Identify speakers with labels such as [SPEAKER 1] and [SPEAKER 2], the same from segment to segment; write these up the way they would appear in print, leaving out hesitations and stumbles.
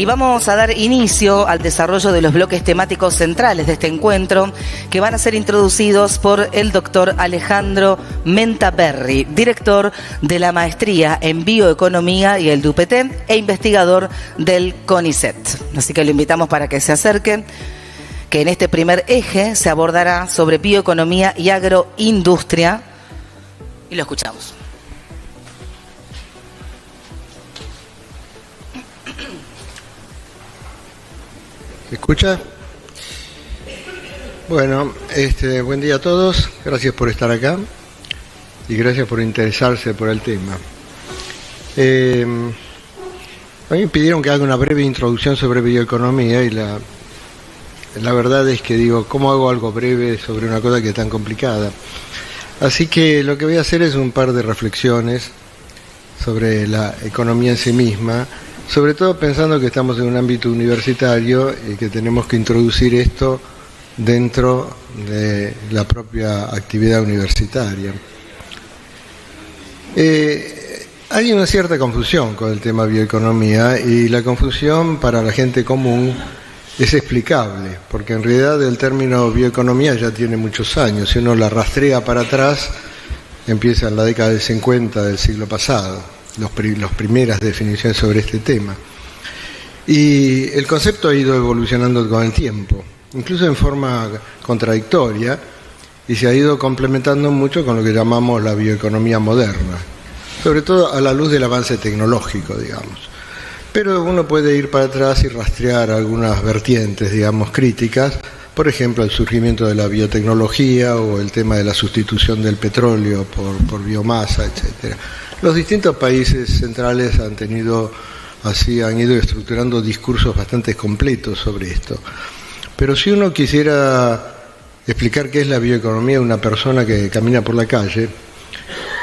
[SPEAKER 1] Y vamos a dar inicio al desarrollo de los bloques temáticos centrales de este encuentro, que van a ser introducidos por el doctor Alejandro Mentaperri, director de la Maestría en Bioeconomía y el DUPT e investigador del CONICET. Así que lo invitamos para que se acerque, que en este primer eje se abordará sobre bioeconomía y agroindustria. Y lo escuchamos.
[SPEAKER 2] ¿Se escucha? Bueno, buen día a todos. Gracias por estar acá y gracias por interesarse por el tema. A mí me pidieron que haga una breve introducción sobre bioeconomía y la verdad es que digo, ¿cómo hago algo breve sobre una cosa que es tan complicada? Así que lo que voy a hacer es un par de reflexiones sobre la economía en sí misma, sobre todo pensando que estamos en un ámbito universitario y que tenemos que introducir esto dentro de la propia actividad universitaria. Hay una cierta confusión con el tema bioeconomía y la confusión para la gente común es explicable, porque en realidad el término bioeconomía ya tiene muchos años. Si uno la rastrea para atrás, empieza en la década del 50 del siglo pasado, las primeras definiciones sobre este tema. Y el concepto ha ido evolucionando con el tiempo, incluso en forma contradictoria, y se ha ido complementando mucho con lo que llamamos la bioeconomía moderna, sobre todo a la luz del avance tecnológico, digamos. Pero uno puede ir para atrás y rastrear algunas vertientes, digamos, críticas, por ejemplo, el surgimiento de la biotecnología o el tema de la sustitución del petróleo por biomasa, etcétera. Los distintos países centrales han ido estructurando discursos bastante completos sobre esto. Pero si uno quisiera explicar qué es la bioeconomía de una persona que camina por la calle,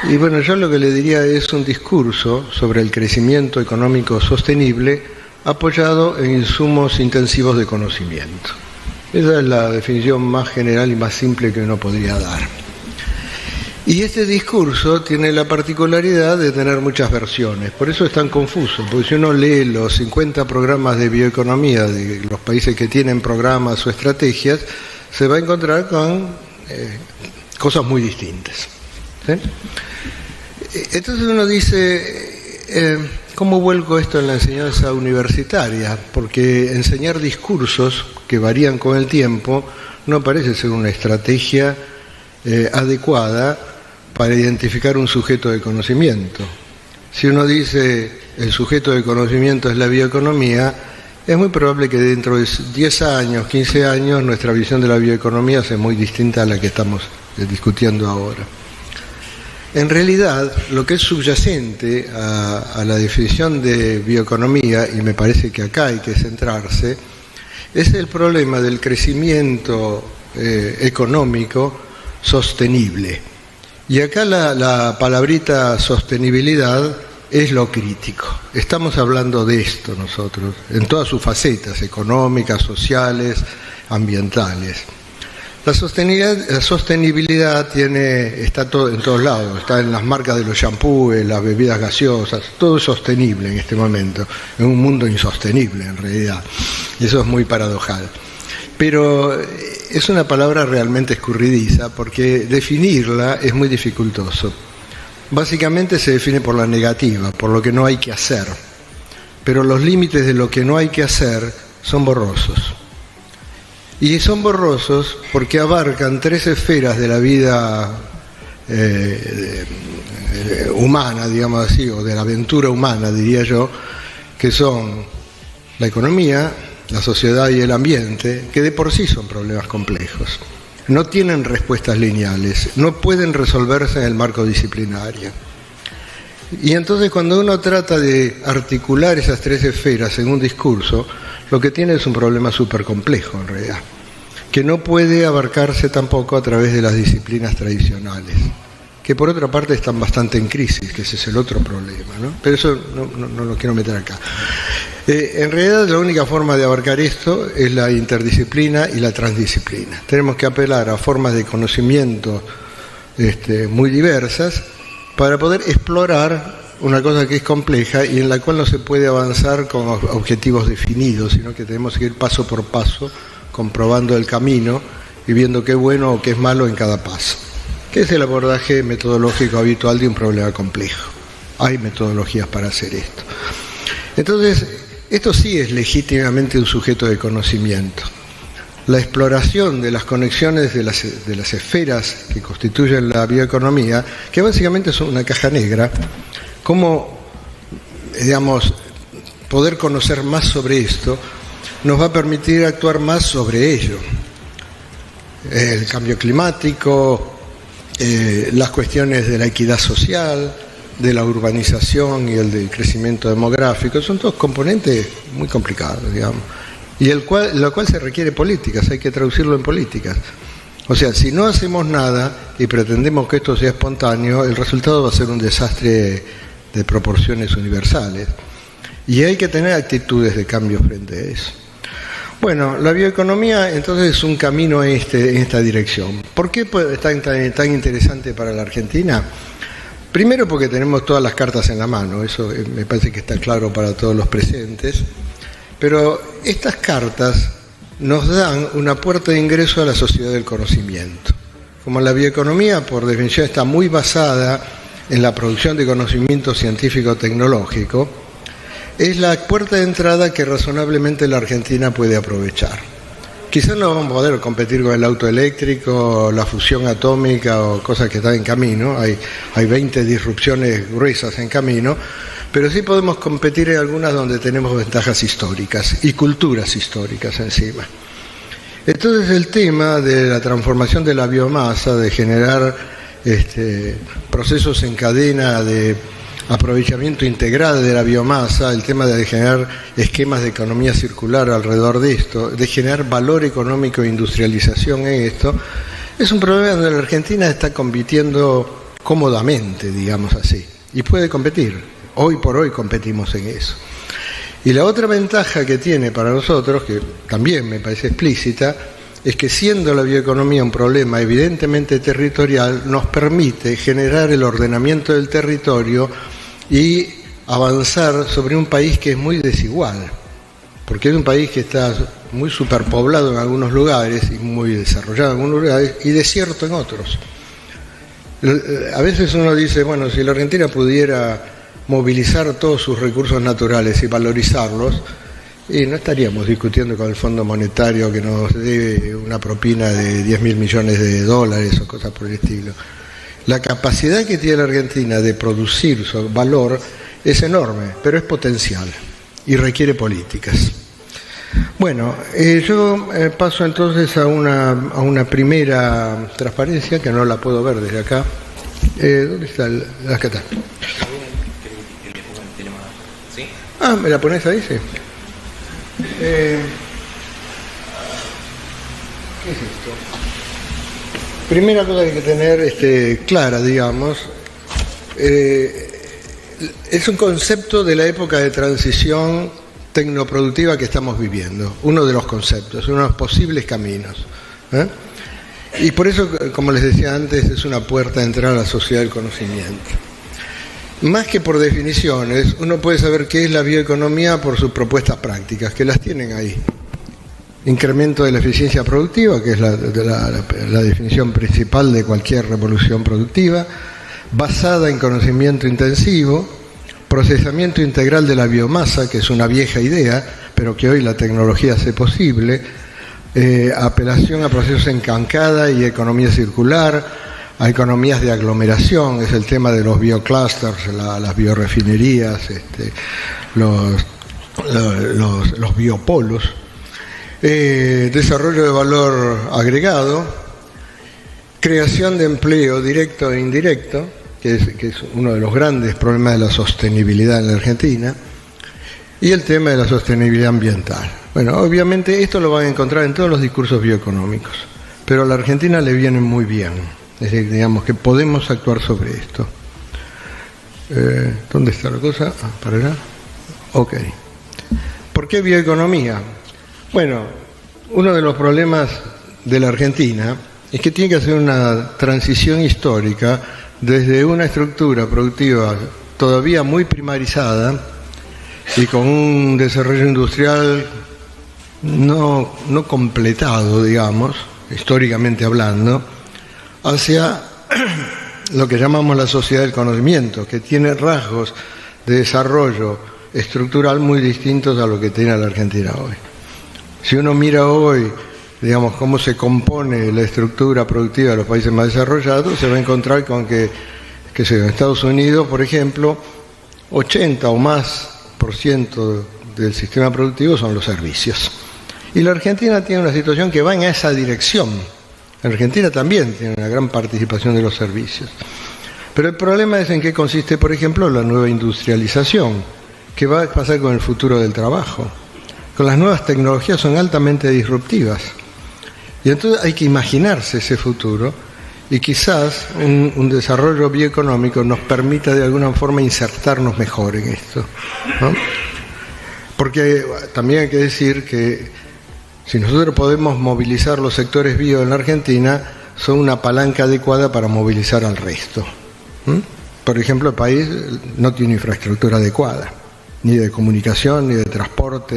[SPEAKER 2] y bueno, yo lo que le diría es un discurso sobre el crecimiento económico sostenible apoyado en insumos intensivos de conocimiento. Esa es la definición más general y más simple que uno podría dar. Y este discurso tiene la particularidad de tener muchas versiones, por eso es tan confuso, porque si uno lee los 50 programas de bioeconomía de los países que tienen programas o estrategias, se va a encontrar con cosas muy distintas. ¿Sí? Entonces uno dice, ¿cómo vuelco esto en la enseñanza universitaria? Porque enseñar discursos que varían con el tiempo no parece ser una estrategia adecuada para identificar un sujeto de conocimiento. Si uno dice el sujeto de conocimiento es la bioeconomía, es muy probable que dentro de 10 años, 15 años, nuestra visión de la bioeconomía sea muy distinta a la que estamos discutiendo ahora. En realidad, lo que es subyacente a la definición de bioeconomía, y me parece que acá hay que centrarse, es el problema del crecimiento económico sostenible. Y acá la palabrita sostenibilidad es lo crítico. Estamos hablando de esto nosotros, en todas sus facetas, económicas, sociales, ambientales. La sostenibilidad está todo, en todos lados, está en las marcas de los shampoos, las bebidas gaseosas, todo es sostenible en este momento, en un mundo insostenible en realidad, y eso es muy paradojal. Pero es una palabra realmente escurridiza porque definirla es muy dificultoso. Básicamente se define por la negativa, por lo que no hay que hacer, pero los límites de lo que no hay que hacer son borrosos. Y son borrosos porque abarcan 3 esferas de la vida humana, digamos así, o de la aventura humana, diría yo, que son la economía, la sociedad y el ambiente, que de por sí son problemas complejos. No tienen respuestas lineales, no pueden resolverse en el marco disciplinario. Y entonces cuando uno trata de articular esas 3 esferas en un discurso, lo que tiene es un problema súper complejo en realidad, que no puede abarcarse tampoco a través de las disciplinas tradicionales, que por otra parte están bastante en crisis, que ese es el otro problema, ¿no? Pero eso no lo quiero meter acá. En realidad la única forma de abarcar esto es la interdisciplina y la transdisciplina. Tenemos que apelar a formas de conocimiento muy diversas para poder explorar una cosa que es compleja y en la cual no se puede avanzar con objetivos definidos, sino que tenemos que ir paso por paso, comprobando el camino y viendo qué es bueno o qué es malo en cada paso, que es el abordaje metodológico habitual de un problema complejo. Hay metodologías para hacer esto. Entonces, esto sí es legítimamente un sujeto de conocimiento. La exploración de las conexiones de las esferas que constituyen la bioeconomía, que básicamente son una caja negra, cómo, digamos, poder conocer más sobre esto nos va a permitir actuar más sobre ello. El cambio climático, las cuestiones de la equidad social, de la urbanización y el del crecimiento demográfico, son todos componentes muy complicados, digamos, y lo cual se requiere políticas, hay que traducirlo en políticas. O sea, si no hacemos nada y pretendemos que esto sea espontáneo, el resultado va a ser un desastre de proporciones universales. Y hay que tener actitudes de cambio frente a eso. Bueno, la bioeconomía entonces es un camino en esta dirección. ¿Por qué es tan interesante para la Argentina? Primero porque tenemos todas las cartas en la mano, eso me parece que está claro para todos los presentes, pero estas cartas nos dan una puerta de ingreso a la sociedad del conocimiento. Como la bioeconomía, por definición, está muy basada en la producción de conocimiento científico-tecnológico, es la puerta de entrada que razonablemente la Argentina puede aprovechar. Quizás no vamos a poder competir con el auto eléctrico, la fusión atómica o cosas que están en camino, hay 20 disrupciones gruesas en camino, pero sí podemos competir en algunas donde tenemos ventajas históricas y culturas históricas encima. Entonces el tema de la transformación de la biomasa, de generar procesos en cadena de aprovechamiento integral de la biomasa, el tema de generar esquemas de economía circular alrededor de esto, de generar valor económico e industrialización en esto, es un problema donde la Argentina está compitiendo cómodamente, digamos así, y puede competir. Hoy por hoy competimos en eso. Y la otra ventaja que tiene para nosotros, que también me parece explícita, es que siendo la bioeconomía un problema evidentemente territorial, nos permite generar el ordenamiento del territorio y avanzar sobre un país que es muy desigual, porque es un país que está muy superpoblado en algunos lugares y muy desarrollado en algunos lugares y desierto en otros. A veces uno dice, bueno, si la Argentina pudiera movilizar todos sus recursos naturales y valorizarlos, y no estaríamos discutiendo con el Fondo Monetario que nos dé una propina de 10.000 millones de dólares o cosas por el estilo. La capacidad que tiene la Argentina de producir su valor es enorme, pero es potencial y requiere políticas. Bueno, yo paso entonces a una primera transparencia que no la puedo ver desde acá. ¿Dónde está? Acá está. Ah, ¿me la pones ahí? Sí. ¿Qué es esto? Primera cosa que hay que tener clara, digamos, es un concepto de la época de transición tecnoproductiva que estamos viviendo, uno de los conceptos, uno de los posibles caminos. Y por eso, como les decía antes, es una puerta de entrada a la sociedad del conocimiento. Más que por definiciones, uno puede saber qué es la bioeconomía por sus propuestas prácticas, que las tienen ahí. Incremento de la eficiencia productiva, que es la definición principal de cualquier revolución productiva, basada en conocimiento intensivo, procesamiento integral de la biomasa, que es una vieja idea, pero que hoy la tecnología hace posible, apelación a procesos en cascada y economía circular, a economías de aglomeración, es el tema de los bioclusters, las biorefinerías, los biopolos, desarrollo de valor agregado, creación de empleo directo e indirecto, que es uno de los grandes problemas de la sostenibilidad en la Argentina, y el tema de la sostenibilidad ambiental. Bueno, obviamente esto lo van a encontrar en todos los discursos bioeconómicos, pero a la Argentina le viene muy bien. Es decir, digamos que podemos actuar sobre esto. ¿Dónde está la cosa? Ah, ¿para allá? Ok. ¿Por qué bioeconomía? Bueno, uno de los problemas de la Argentina es que tiene que hacer una transición histórica desde una estructura productiva todavía muy primarizada y con un desarrollo industrial no completado, digamos, históricamente hablando, hacia lo que llamamos la sociedad del conocimiento, que tiene rasgos de desarrollo estructural muy distintos a lo que tiene la Argentina hoy. Si uno mira hoy, digamos, cómo se compone la estructura productiva de los países más desarrollados, se va a encontrar con que en Estados Unidos, por ejemplo, 80 o más % del sistema productivo son los servicios. Y la Argentina tiene una situación que va en esa dirección. La Argentina también tiene una gran participación de los servicios. Pero el problema es en qué consiste, por ejemplo, la nueva industrialización. ¿Qué va a pasar con el futuro del trabajo? Con las nuevas tecnologías son altamente disruptivas. Y entonces hay que imaginarse ese futuro y quizás un desarrollo bioeconómico nos permita de alguna forma insertarnos mejor en esto, ¿no? Porque también hay que decir que si nosotros podemos movilizar los sectores bio en la Argentina, son una palanca adecuada para movilizar al resto. Por ejemplo, el país no tiene infraestructura adecuada, ni de comunicación, ni de transporte,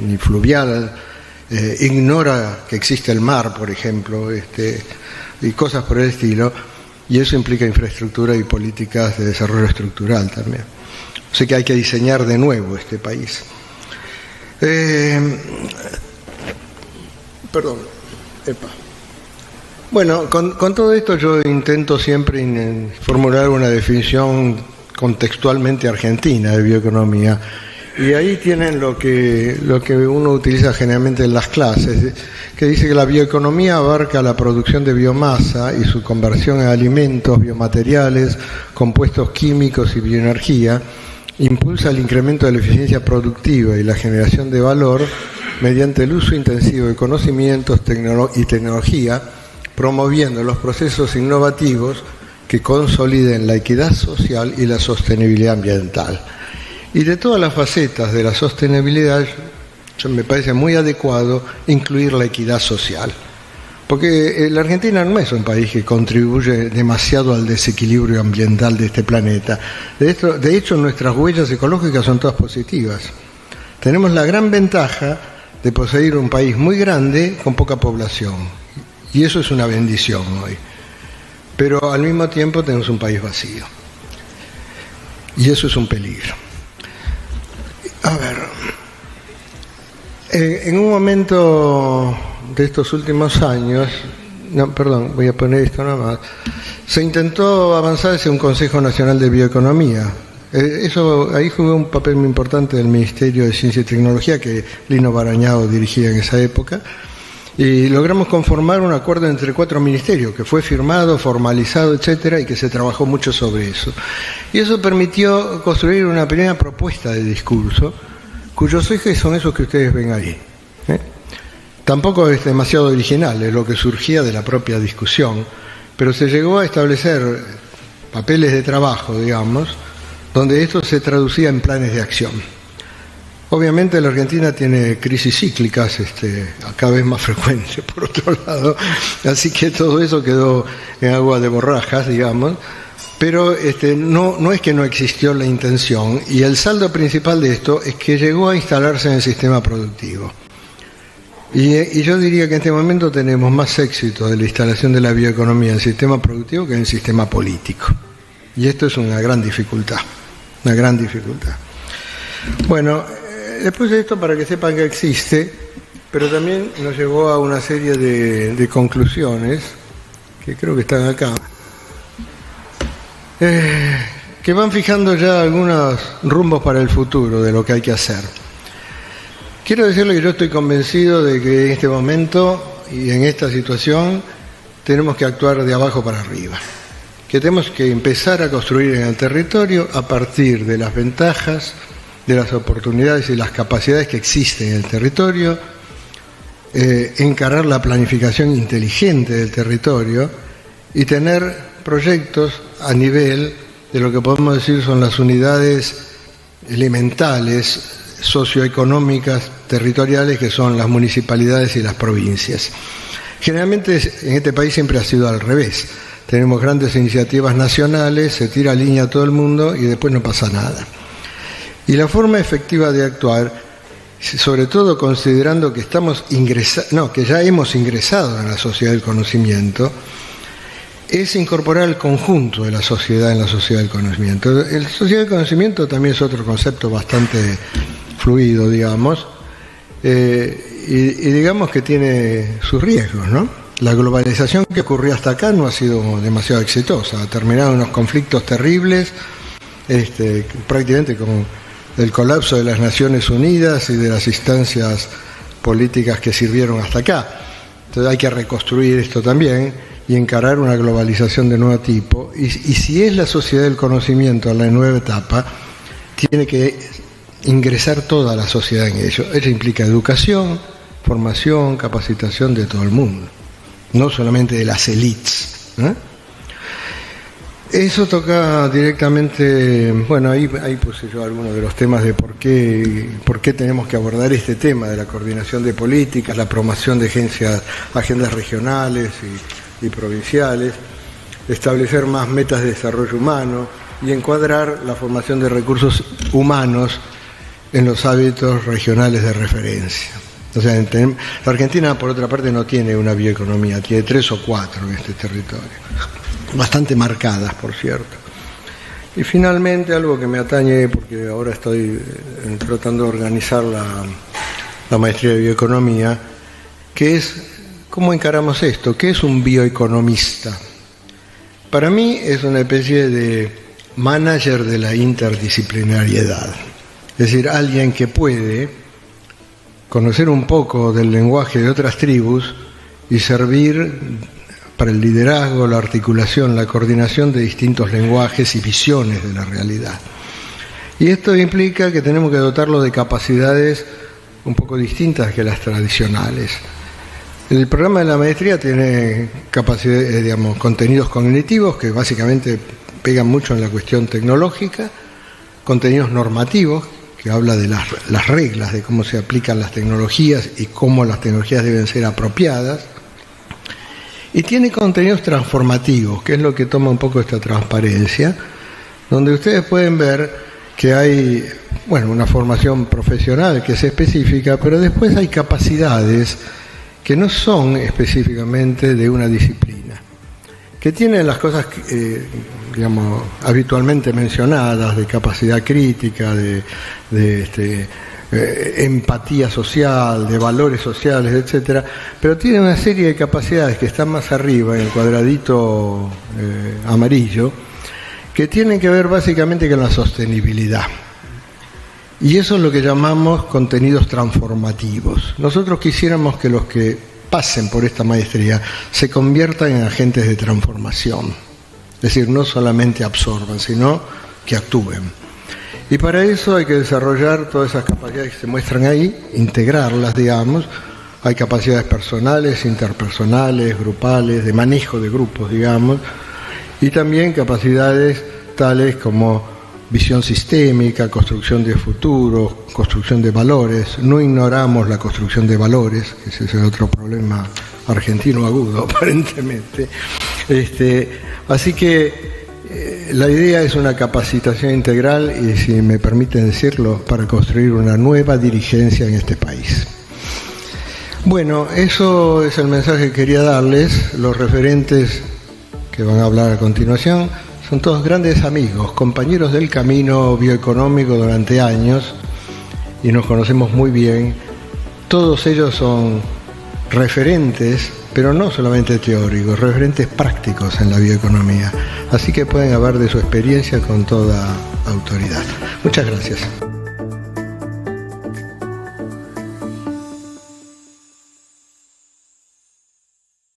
[SPEAKER 2] ni fluvial, ignora que existe el mar, por ejemplo, y cosas por el estilo, y eso implica infraestructura y políticas de desarrollo estructural también. O sea que hay que diseñar de nuevo este país. Bueno, con todo esto yo intento siempre formular una definición contextualmente argentina de bioeconomía, y ahí tienen lo que uno utiliza generalmente en las clases, que dice que la bioeconomía abarca la producción de biomasa y su conversión en alimentos, biomateriales, compuestos químicos y bioenergía, impulsa el incremento de la eficiencia productiva y la generación de valor mediante el uso intensivo de conocimientos y tecnología, promoviendo los procesos innovativos que consoliden la equidad social y la sostenibilidad ambiental. Y de todas las facetas de la sostenibilidad, me parece muy adecuado incluir la equidad social. Porque la Argentina no es un país que contribuye demasiado al desequilibrio ambiental de este planeta. De hecho, nuestras huellas ecológicas son todas positivas. Tenemos la gran ventaja de poseer un país muy grande con poca población. Y eso es una bendición hoy. Pero al mismo tiempo tenemos un país vacío. Y eso es un peligro. A ver, en un momento de estos últimos años, voy a poner esto nada más, se intentó avanzar hacia un Consejo Nacional de Bioeconomía. Ahí jugó un papel muy importante el Ministerio de Ciencia y Tecnología, que Lino Barañao dirigía en esa época, y logramos conformar un acuerdo entre 4 ministerios, que fue firmado, formalizado, etcétera, y que se trabajó mucho sobre eso. Y eso permitió construir una primera propuesta de discurso, cuyos ejes son esos que ustedes ven ahí. Tampoco es demasiado original, es lo que surgía de la propia discusión, pero se llegó a establecer papeles de trabajo, digamos, donde esto se traducía en planes de acción. Obviamente la Argentina tiene crisis cíclicas cada vez más frecuentes, por otro lado, así que todo eso quedó en agua de borrajas, digamos, pero no es que no existió la intención, y el saldo principal de esto es que llegó a instalarse en el sistema productivo. Y yo diría que en este momento tenemos más éxito de la instalación de la bioeconomía en el sistema productivo que en el sistema político. Y esto es una gran dificultad, una gran dificultad. Bueno, después de esto, para que sepan que existe, pero también nos llevó a una serie de conclusiones, que creo que están acá, que van fijando ya algunos rumbos para el futuro de lo que hay que hacer. Quiero decirle que yo estoy convencido de que en este momento y en esta situación tenemos que actuar de abajo para arriba, que tenemos que empezar a construir en el territorio a partir de las ventajas, de las oportunidades y las capacidades que existen en el territorio, encarar la planificación inteligente del territorio y tener proyectos a nivel de lo que podemos decir son las unidades elementales socioeconómicas territoriales, que son las municipalidades y las provincias. Generalmente en este país siempre ha sido al revés. tenemos grandes iniciativas nacionales, se tira a línea a todo el mundo y después no pasa nada. Y la forma efectiva de actuar, sobre todo considerando que que ya hemos ingresado en la sociedad del conocimiento, es incorporar el conjunto de la sociedad en la sociedad del conocimiento. La sociedad del conocimiento también es otro concepto bastante fluido, digamos, y digamos que tiene sus riesgos, ¿no? La globalización que ocurrió hasta acá no ha sido demasiado exitosa, ha terminado en unos conflictos terribles, prácticamente con el colapso de las Naciones Unidas y de las instancias políticas que sirvieron hasta acá. Entonces hay que reconstruir esto también y encarar una globalización de nuevo tipo. Y si es la sociedad del conocimiento la nueva etapa, tiene que ingresar toda la sociedad en ello. Eso implica educación, formación, capacitación de todo el mundo, no solamente de las élites, ¿eh? Eso toca directamente, bueno, ahí puse yo algunos de los temas de por qué tenemos que abordar este tema de la coordinación de políticas, la promoción de agendas regionales y provinciales, establecer más metas de desarrollo humano y encuadrar la formación de recursos humanos en los hábitos regionales de referencia. O sea, la Argentina, por otra parte, no tiene una bioeconomía, tiene 3 o 4 en este territorio, bastante marcadas, por cierto. Y finalmente, algo que me atañe, porque ahora estoy tratando de organizar la maestría de bioeconomía, que es cómo encaramos esto, ¿qué es un bioeconomista? Para mí es una especie de manager de la interdisciplinariedad, es decir, alguien que puede conocer un poco del lenguaje de otras tribus y servir para el liderazgo, la articulación, la coordinación de distintos lenguajes y visiones de la realidad. Y esto implica que tenemos que dotarlo de capacidades un poco distintas que las tradicionales. El programa de la maestría tiene capacidades, contenidos cognitivos que básicamente pegan mucho en la cuestión tecnológica, contenidos normativos, que habla de las reglas, de cómo se aplican las tecnologías y cómo las tecnologías deben ser apropiadas. Y tiene contenidos transformativos, que es lo que toma un poco esta transparencia, donde ustedes pueden ver que hay, una formación profesional que es específica, pero después hay capacidades que no son específicamente de una disciplina, que tienen las cosas, habitualmente mencionadas, de capacidad crítica, de empatía social, de valores sociales, etcétera, pero tiene una serie de capacidades que están más arriba, en el cuadradito amarillo, que tienen que ver básicamente con la sostenibilidad. Y eso es lo que llamamos contenidos transformativos. Nosotros quisiéramos que los que pasen por esta maestría se conviertan en agentes de transformación. Es decir, no solamente absorban, sino que actúen. Y para eso hay que desarrollar todas esas capacidades que se muestran ahí, integrarlas, digamos. Hay capacidades personales, interpersonales, grupales, de manejo de grupos, digamos. Y también capacidades tales como visión sistémica, construcción de futuro, construcción de valores. No ignoramos la construcción de valores, que ese es el otro problema argentino agudo, aparentemente. Así que la idea es una capacitación integral y, si me permiten decirlo, para construir una nueva dirigencia en este país. Bueno, eso es el mensaje que quería darles. Los referentes que van a hablar a continuación son todos grandes amigos, compañeros del camino bioeconómico durante años y nos conocemos muy bien. Todos ellos son referentes, pero no solamente teóricos, referentes prácticos en la bioeconomía. Así que pueden hablar de su experiencia con toda autoridad. Muchas gracias.